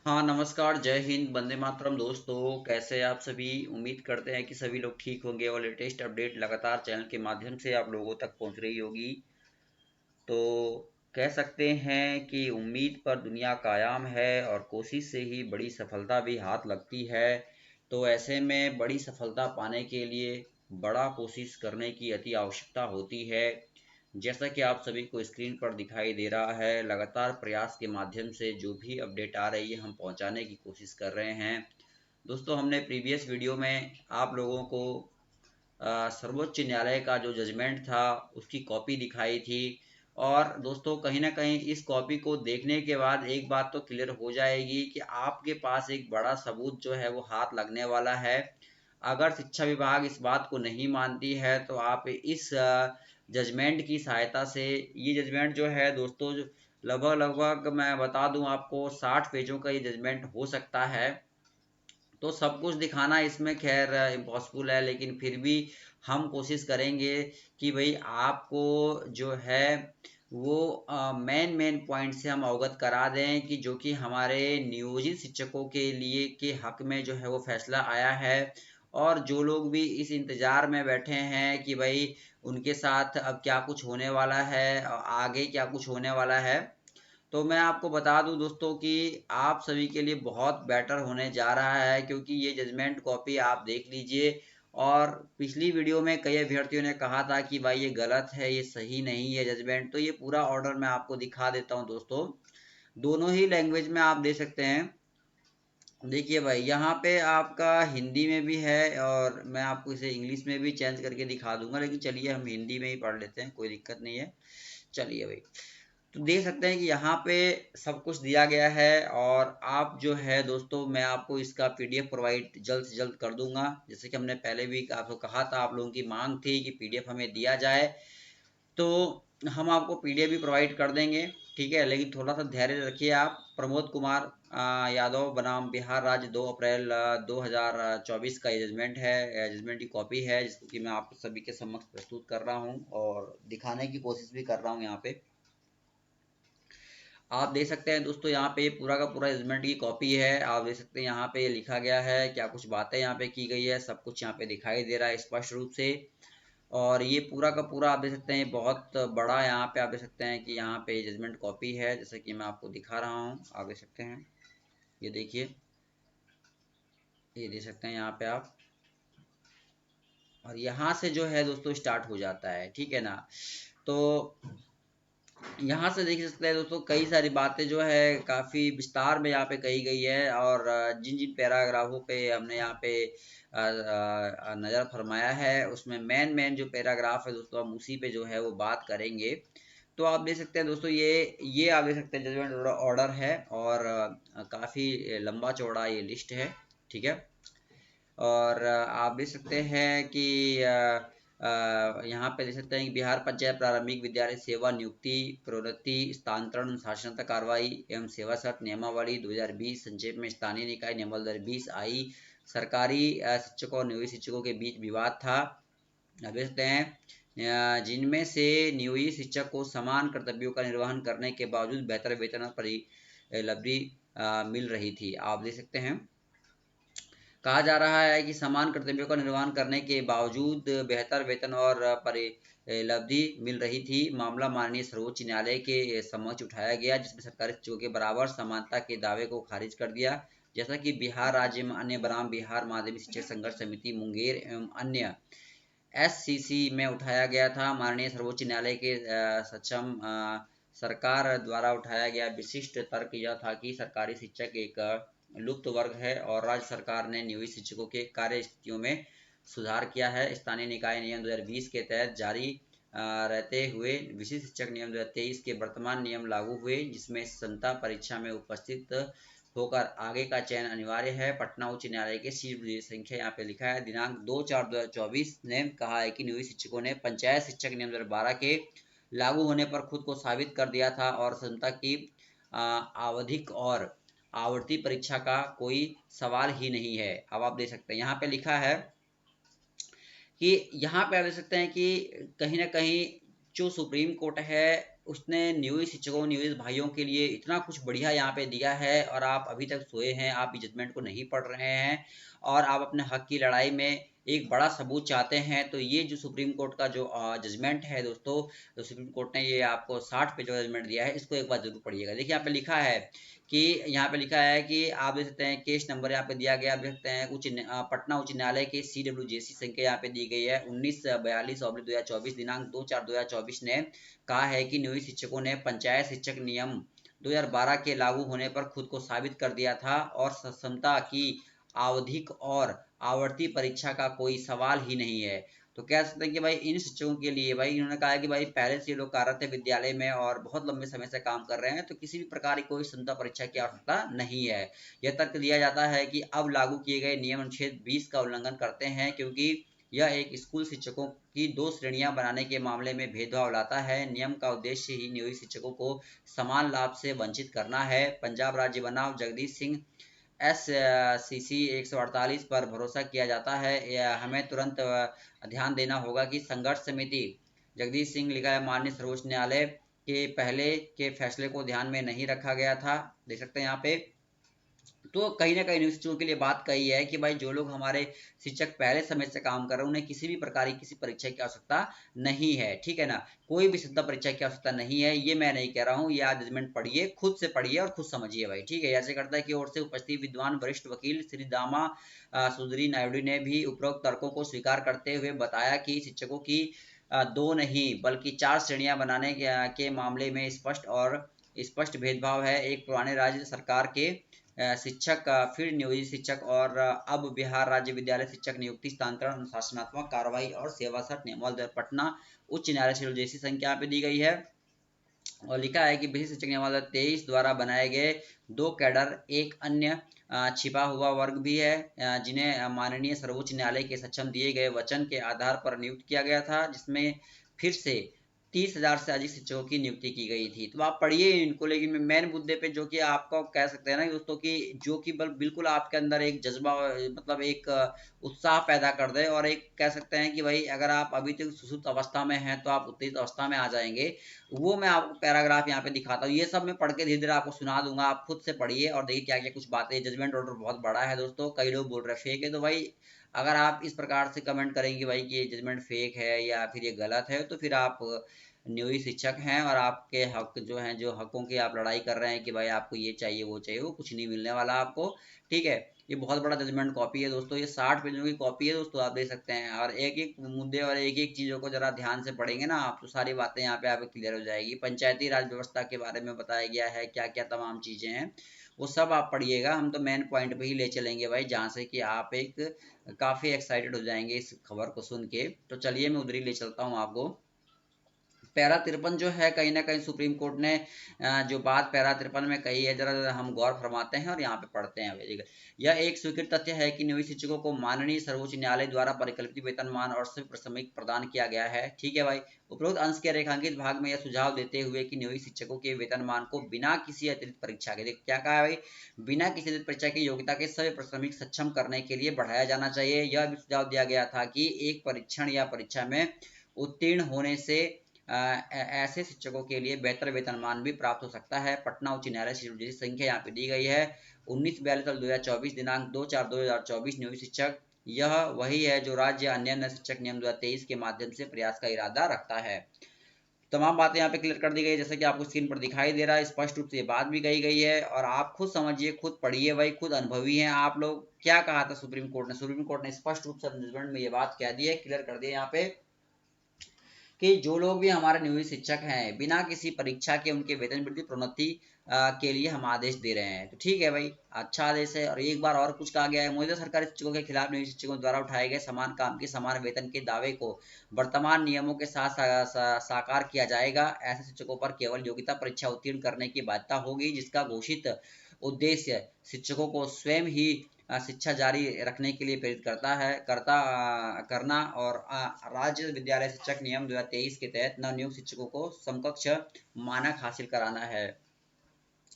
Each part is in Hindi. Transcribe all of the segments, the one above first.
हाँ, नमस्कार, जय हिंद, वंदे मातरम। दोस्तों, कैसे हैं आप सभी? उम्मीद करते हैं कि सभी लोग ठीक होंगे और लेटेस्ट अपडेट लगातार चैनल के माध्यम से आप लोगों तक पहुंच रही होगी। तो कह सकते हैं कि उम्मीद पर दुनिया कायम है और कोशिश से ही बड़ी सफलता भी हाथ लगती है। तो ऐसे में बड़ी सफलता पाने के लिए बड़ा कोशिश करने की अति आवश्यकता होती है। जैसा कि आप सभी को स्क्रीन पर दिखाई दे रहा है, लगातार प्रयास के माध्यम से जो भी अपडेट आ रही है हम पहुंचाने की कोशिश कर रहे हैं। दोस्तों, हमने प्रीवियस वीडियो में आप लोगों को सर्वोच्च न्यायालय का जो जजमेंट था उसकी कॉपी दिखाई थी। और दोस्तों, कहीं ना कहीं इस कॉपी को देखने के बाद एक बात तो क्लियर हो जाएगी कि आपके पास एक बड़ा सबूत जो है वो हाथ लगने वाला है। अगर शिक्षा विभाग इस बात को नहीं मानती है तो आप इस जजमेंट की सहायता से, ये जजमेंट जो है दोस्तों, लगभग लगभग मैं बता दूं आपको 60 पेजों का ये जजमेंट हो सकता है। तो सब कुछ दिखाना इसमें खैर इम्पॉसिबल है, लेकिन फिर भी हम कोशिश करेंगे कि भाई आपको जो है वो मेन मेन पॉइंट से हम अवगत करा दें कि जो कि हमारे नियोजित शिक्षकों के लिए के हक में जो है वो फैसला आया है। और जो लोग भी इस इंतजार में बैठे हैं कि भाई उनके साथ अब क्या कुछ होने वाला है, आगे क्या कुछ होने वाला है, तो मैं आपको बता दूं दोस्तों कि आप सभी के लिए बहुत बेटर होने जा रहा है, क्योंकि ये जजमेंट कॉपी आप देख लीजिए। और पिछली वीडियो में कई अभ्यर्थियों ने कहा था कि भाई ये गलत है, ये सही नहीं है जजमेंट, तो ये पूरा ऑर्डर मैं आपको दिखा देता हूं दोस्तों। दोनों ही लैंग्वेज में आप दे सकते हैं। देखिए भाई, यहाँ पे आपका हिंदी में भी है और मैं आपको इसे इंग्लिश में भी चेंज करके दिखा दूंगा, लेकिन चलिए हम हिंदी में ही पढ़ लेते हैं, कोई दिक्कत नहीं है। चलिए भाई, तो देख सकते हैं कि यहाँ पे सब कुछ दिया गया है। और आप जो है दोस्तों, मैं आपको इसका पीडीएफ प्रोवाइड जल्द से जल्द कर दूंगा। जैसे कि हमने पहले भी आपको कहा था, आप लोगों की मांग थी कि पीडीएफ हमें दिया जाए, तो हम आपको पीडीएफ भी प्रोवाइड कर देंगे। ठीक है, लेकिन थोड़ा सा धैर्य रखिए आप। प्रमोद कुमार यादव बनाम बिहार राज्य, 2 अप्रैल 2024 का ये जजमेंट है, जजमेंट की कॉपी है, जिसको कि मैं आप सभी के समक्ष प्रस्तुत कर रहा हूँ और दिखाने की कोशिश भी कर रहा हूँ। यहाँ पे आप देख सकते हैं दोस्तों, यहाँ पे पूरा का पूरा जजमेंट की कॉपी है। आप देख सकते हैं यहाँ पे लिखा गया है, क्या कुछ बातें यहाँ पे की गई है, सब कुछ यहाँ पे दिखाई दे रहा है स्पष्ट रूप से। और ये पूरा का पूरा आप देख सकते हैं बहुत बड़ा, यहाँ पे आप देख सकते हैं कि यहाँ पे जजमेंट कॉपी है, जैसे कि मैं आपको दिखा रहा हूँ, आप देख सकते हैं। ये देखिए, ये देख सकते हैं यहाँ पे आप। और यहाँ से जो है दोस्तों स्टार्ट हो जाता है, ठीक है ना। तो यहाँ से देख सकते हैं दोस्तों, कई सारी बातें जो है काफ़ी विस्तार में यहाँ पे कही गई है। और जिन जिन पैराग्राफों पे हमने यहाँ पे नज़र फरमाया है, उसमें मेन मेन जो पैराग्राफ है दोस्तों, हम उसी पे जो है वो बात करेंगे। तो आप देख सकते हैं दोस्तों, ये आप देख सकते हैं जजमेंट ऑर्डर है। और काफ़ी लंबा चौड़ा ये लिस्ट है, ठीक है। और आप देख सकते हैं कि यहाँ पे देख सकते हैं कि बिहार पंचायत प्रारंभिक विद्यालय सेवा नियुक्ति प्रोन्नति स्थानांतरण अनुशासनात्मक कार्रवाई एवं सेवा शर्त नियमावली 2020 संक्षेप में स्थानीय निकाय नियमावली 2020 आई। सरकारी शिक्षकों और नियोजित शिक्षकों के बीच विवाद था। अब देख सकते हैं जिनमें से नियोजित शिक्षक को समान कर्तव्यों का निर्वहन करने के बावजूद बेहतर वेतन और परिलब्धि मिल रही थी। आप देख सकते हैं, कहा जा रहा है कि समान कर्तव्यों का निर्वहन करने के बावजूद बेहतर वेतन और परिलब्धि मिल रही थी। मामला माननीय सर्वोच्च न्यायालय के समक्ष उठाया गया, जिसमें सरकारी शिक्षकों के बराबर समानता के दावे को खारिज कर दिया। जैसा कि बिहार राज्य में अन्य बनाम बिहार माध्यमिक शिक्षक संघर्ष समिति मुंगेर एवं अन्य एससीसी में उठाया गया था। माननीय सर्वोच्च न्यायालय के सक्षम सरकार द्वारा उठाया गया विशिष्ट तर्क यह था कि सरकारी शिक्षक एक लुप्त वर्ग है और राज्य सरकार ने नियोजित शिक्षकों के कार्य स्थितियों में सुधार किया है। स्थानीय निकाय नियम 2020 के तहत जारी रहते हुए विशिष्ट शिक्षक नियम 2023 के वर्तमान नियम लागू हुए, जिसमें संता परीक्षा में उपस्थित होकर आगे का चयन अनिवार्य है। पटना उच्च न्यायालय के शीर्ष संख्या यहाँ पे लिखा है दिनांक 2/4/2024 ने कहा है कि नियोजित शिक्षकों ने पंचायत शिक्षक नियम 2012 के लागू होने पर खुद को साबित कर दिया था और संता की आवधिक और आवर्ती परीक्षा का कोई सवाल ही नहीं है। अब आप देख सकते हैं यहाँ पे लिखा है कि यहाँ पे आप देख सकते हैं कि कहीं ना कहीं जो सुप्रीम कोर्ट है उसने नियोजित शिक्षकों नियोजित भाइयों के लिए इतना कुछ बढ़िया यहाँ पे दिया है और आप अभी तक सोए हैं, आप जजमेंट को नहीं पढ़ रहे हैं और आप अपने हक की लड़ाई में एक बड़ा सबूत चाहते हैं, तो ये जो सुप्रीम कोर्ट का जो जजमेंट है दोस्तों, तो सुप्रीम कोर्ट ने ये आपको 60 पेज का जजमेंट दिया है, इसको एक बार जरूर पढ़िएगा। देखिए यहाँ पे लिखा है कि यहाँ पे लिखा है कि आप देख सकते हैं केस नंबर यहाँ पे दिया गया, आप देख सकते हैं पटना उच्च न्यायालय के CWJC संख्या यहाँ पे दी गई है 1942/2024 दिनांक 2/4/2024 ने कहा है कि नियोजित शिक्षकों ने पंचायत शिक्षक नियम 2012 के लागू होने पर खुद को साबित कर दिया था और सक्षमता की आवधिक और आवर्ती परीक्षा का कोई सवाल ही नहीं है। तो कह सकते हैं कि भाई इन शिक्षकों के लिए भाई इन्होंने कहा है कि भाई पहले से ये लोग कार्यरत है विद्यालय में और बहुत लंबे समय से काम कर रहे हैं, तो किसी भी प्रकार की कोई क्षमता परीक्षा की आवश्यकता नहीं है। यह तर्क दिया जाता है कि अब लागू किए गए नियम अनुच्छेद 20 का उल्लंघन करते हैं, क्योंकि यह एक स्कूल शिक्षकों की 2 श्रेणियां बनाने के मामले में भेदभाव लाता है। नियम का उद्देश्य ही नियोजित शिक्षकों को समान लाभ से वंचित करना है। पंजाब राज्य बनाम जगदीश सिंह SCC 148 पर भरोसा किया जाता है। हमें तुरंत ध्यान देना होगा कि संघर्ष समिति जगदीश सिंह लिखा है माननीय सर्वोच्च न्यायालय के पहले के फैसले को ध्यान में नहीं रखा गया था। देख सकते हैं यहाँ पे, तो कहीं ना कहीं यूनिवर्सिटियों के लिए बात कही है कि भाई जो लोग हमारे शिक्षक पहले समय से काम कर रहे हैं उन्हें किसी भी प्रकार की किसी परीक्षा की आवश्यकता नहीं है, ठीक है ना, कोई भी सिद्ध परीक्षा की आवश्यकता नहीं है। ये मैं नहीं कह रहा हूँ, ये आज जजमेंट पढ़िए, खुद से पढ़िए और खुद समझिए भाई, ठीक है। ऐसे करता है की ओर से उपस्थित विद्वान वरिष्ठ वकील श्री दामा सुधरी नायडू ने भी उपरोक्त तर्कों को स्वीकार करते हुए बताया कि शिक्षकों की 2 नहीं बल्कि 4 श्रेणियां बनाने के मामले में स्पष्ट भेदभाव है। एक पुराने राज्य सरकार के शिक्षक, फिर नियोजित शिक्षक और अब बिहार राज्य विद्यालय शिक्षक नियुक्ति स्थानांतरण अनुशासनात्मक कार्रवाई और सेवा शर्त नियमावली पटना उच्च न्यायालय जैसी संख्या पे दी गई है। और लिखा है कि विशिष्ट शिक्षक नियमावली 23 द्वारा बनाए गए 2 कैडर एक अन्य छिपा हुआ वर्ग भी है जिन्हें माननीय सर्वोच्च न्यायालय के सक्षम दिए गए वचन के आधार पर नियुक्त किया गया था, जिसमें फिर से 30,000 से अधिक शिक्षकों की नियुक्ति की गई थी। तो आप पढ़िए इनको, लेकिन मेन मुद्दे पे जो कि आपको कह सकते हैं ना दोस्तों की जो कि बिल्कुल आपके अंदर एक जज्बा मतलब एक उत्साह पैदा कर दे और एक कह सकते हैं कि भाई अगर आप अभी तक सुसुप्त अवस्था में हैं तो आप उत्तेजित अवस्था में आ जाएंगे। वो मैं आपको पैराग्राफ यहाँ पे दिखाता हूँ, ये सब मैं पढ़ के धीरे धीरे आपको सुना दूंगा, आप खुद से पढ़िए और देखिए क्या क्या कुछ बातें। जजमेंट ऑर्डर बहुत बड़ा है दोस्तों, कई लोग बोल रहे हैं फेक है, तो भाई अगर आप इस प्रकार से कमेंट करेंगे भाई कि ये जजमेंट फेक है या फिर ये गलत है, तो फिर आप नियोजित शिक्षक हैं और आपके हक जो हैं, जो हकों की आप लड़ाई कर रहे हैं कि भाई आपको ये चाहिए वो चाहिए, वो कुछ नहीं मिलने वाला आपको, ठीक है। ये बहुत बड़ा जजमेंट कॉपी है दोस्तों, ये 60 पेजों की कॉपी है दोस्तों, आप देख सकते हैं। और एक एक मुद्दे और एक एक चीज़ों को जरा ध्यान से पढ़ेंगे ना आप, तो सारी बातें यहाँ पे आपको क्लियर हो जाएगी। पंचायती राज व्यवस्था के बारे में बताया गया है, क्या क्या तमाम चीज़ें हैं वो सब आप पढ़िएगा। हम तो मेन पॉइंट पे ही ले चलेंगे भाई, जहाँ से कि आप एक काफ़ी एक्साइटेड हो जाएंगे इस खबर को सुन के। तो चलिए मैं उधर ही ले चलता हूँ आपको। पैरा 53 जो है कहीं ना कहीं सुप्रीम कोर्ट ने जो बात पैरा 53 में कही है, जरा हम गौर फरमाते हैं और यहाँ पे पढ़ते हैं। यह एक स्वीकृत तथ्य है कि नियोजित शिक्षकों को माननीय सर्वोच्च न्यायालय द्वारा परिकल्पित वेतनमान और श्रमिक प्रदान किया गया है, ठीक है भाई। उपरोक्त अंश के रेखांकित भाग में यह सुझाव देते हुए कि नियोजित शिक्षकों के वेतनमान को बिना किसी अतिरिक्त परीक्षा के, क्या कहा है भाई, बिना किसी अतिरिक्त परीक्षा की योग्यता के सभी श्रमिक सक्षम करने के लिए बढ़ाया जाना चाहिए। यह भी सुझाव दिया गया था कि एक परीक्षण या परीक्षा में उत्तीर्ण होने से ऐसे शिक्षकों के लिए बेहतर वेतनमान भी प्राप्त हो सकता है। पटना उच्च न्यायालय जैसी संख्या यहाँ पे दी गई है 19/42/2024 दिनांक 2/4/2024 नियोजित शिक्षक। यह वही है जो राज्य अन्य शिक्षक नियम 2023 के माध्यम से प्रयास का इरादा रखता है। तमाम बातें यहाँ पे क्लियर कर दी गई, जैसे कि आपको स्क्रीन पर दिखाई दे रहा है, स्पष्ट रूप से ये बात भी कही गई है और आप खुद समझिए, खुद पढ़िए भाई, खुद अनुभवी हैं आप लोग। क्या कहा था सुप्रीम कोर्ट ने? सुप्रीम कोर्ट ने स्पष्ट रूप से जजमेंट में ये बात कह दी है, क्लियर कर दिया यहाँ पे कि जो लोग भी हमारे नियोजित शिक्षक हैं बिना किसी परीक्षा के उनके वेतन वृद्धि प्रोन्नति के लिए हम आदेश दे रहे हैं। तो ठीक है भाई, अच्छा आदेश है। और एक बार और कुछ कहा गया है, मौजूदा सरकारी शिक्षकों के खिलाफ नियोजित शिक्षकों द्वारा उठाए गए समान काम के समान वेतन के दावे को वर्तमान नियमों के साथ साकार किया जाएगा। ऐसे शिक्षकों पर केवल योग्यता परीक्षा उत्तीर्ण करने की बाध्यता होगी, जिसका घोषित उद्देश्य शिक्षकों को स्वयं ही शिक्षा जारी रखने के लिए प्रेरित करना और राज्य विद्यालय शिक्षक नियम 2023 के तहत नवनियुक्त शिक्षकों को समकक्ष मानक हासिल कराना है।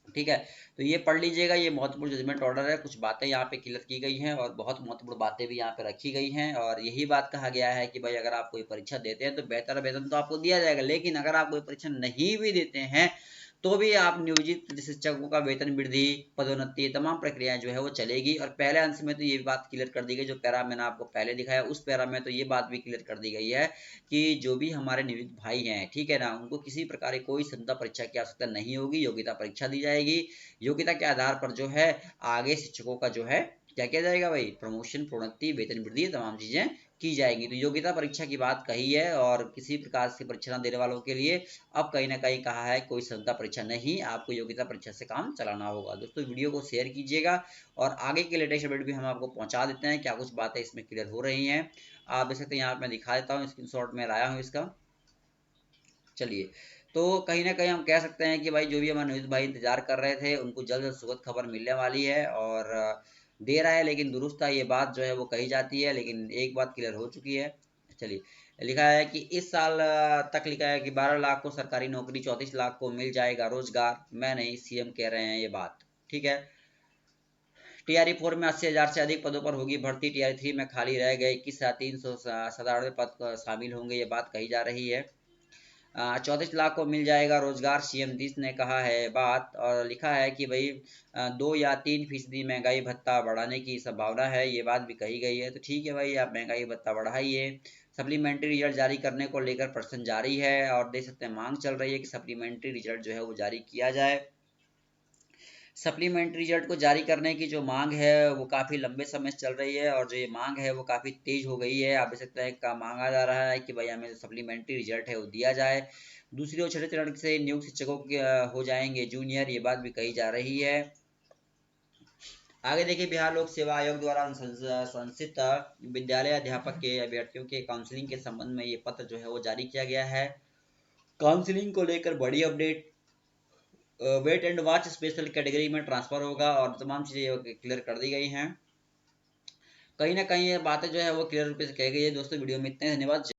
ठीक है, तो ये पढ़ लीजिएगा, ये महत्वपूर्ण जजमेंट ऑर्डर है। कुछ बातें यहाँ पे क्लियर की गई हैं और बहुत महत्वपूर्ण बातें भी यहाँ पे रखी गई हैं। और यही बात कहा गया है कि भाई अगर आप कोई परीक्षा देते हैं तो बेहतर वेतन तो आपको दिया जाएगा, लेकिन अगर आप कोई परीक्षा नहीं भी देते हैं तो भी आप नियोजित शिक्षकों का वेतन वृद्धि, पदोन्नति, तमाम प्रक्रियाएं जो है वो चलेगी। और पहले अंश में तो ये बात क्लियर कर दी गई, जो पैरा मैंने आपको पहले दिखाया उस पैरा में तो ये बात भी क्लियर कर दी गई है कि जो भी हमारे नियोजित भाई हैं, ठीक है ना, उनको किसी प्रकार की कोई संता परीक्षा की आवश्यकता नहीं होगी, योग्यता परीक्षा दी जाएगी। योग्यता के आधार पर जो है आगे शिक्षकों का जो है क्या किया जाएगा भाई, प्रमोशन, प्रोन्नति, वेतन वृद्धि, तमाम चीजें की जाएंगी। तो योग्यता परीक्षा की बात कही है और किसी प्रकार से परीक्षा देने वालों के लिए अब कहीं ना कहीं कहा है कोई संता परीक्षा नहीं, आपको योग्यता परीक्षा से काम चलाना होगा। दोस्तों वीडियो को शेयर कीजिएगा और आगे के लेटेस्ट अपडेट भी हम आपको पहुंचा देते हैं, क्या कुछ बातें इसमें क्लियर हो रही हैं। आप देख सकते हैं, यहाँ मैं दिखा देता हूँ, स्क्रीनशॉट में लाया हूँ इसका। चलिए, तो कहीं ना कहीं हम कह सकते हैं कि भाई जो भी हमारे न्यूज़ भाई इंतजार कर रहे थे उनको जल्द से सुखद खबर मिलने वाली है। और दे रहा है लेकिन दुरुस्त है, ये बात जो है वो कही जाती है, लेकिन एक बात क्लियर हो चुकी है। चलिए, लिखा है कि इस साल तक लिखा है कि 12 लाख को सरकारी नौकरी, 34 लाख को मिल जाएगा रोजगार। मैं नहीं, सीएम कह रहे हैं ये बात, ठीक है। टीआरई 4 में 80,000 से अधिक पदों पर होगी भर्ती, टीआरई 3 में खाली रह गए 21,397 पद शामिल होंगे, ये बात कही जा रही है। 34 लाख को मिल जाएगा रोजगार, सीएम नीतीश ने कहा है बात। और लिखा है कि भाई 2 या 3% महंगाई भत्ता बढ़ाने की संभावना है, ये बात भी कही गई है। तो ठीक है भाई, आप महंगाई भत्ता बढ़ाइए। सप्लीमेंट्री रिजल्ट जारी करने को लेकर प्रश्न जारी है और देख सकते हैं मांग चल रही है कि सप्लीमेंट्री रिजल्ट जो है वो जारी किया जाए। सप्लीमेंट्री रिजल्ट को जारी करने की जो मांग है वो काफ़ी लंबे समय से चल रही है और जो ये मांग है वो काफ़ी तेज हो गई है। आप देख सकते हैं का मांगा जा रहा है कि भाई हमें जो सप्लीमेंट्री रिजल्ट है वो दिया जाए। दूसरी ओर छठे चरण से नियुक्त शिक्षकों के हो जाएंगे जूनियर, ये बात भी कही जा रही है। आगे देखिए, बिहार लोक सेवा आयोग द्वारा अनुशंसित विद्यालय अध्यापक के अभ्यर्थियों के काउंसलिंग के संबंध में ये पत्र जो है वो जारी किया गया है। काउंसलिंग को लेकर बड़ी update, wait and watch special category में ट्रांसफर होगा और तमाम चीज़ें क्लियर कर दी गई हैं। कहीं ना कहीं ये बातें जो है वो क्लियर रूप से कही गई है। दोस्तों वीडियो में इतने, धन्यवाद।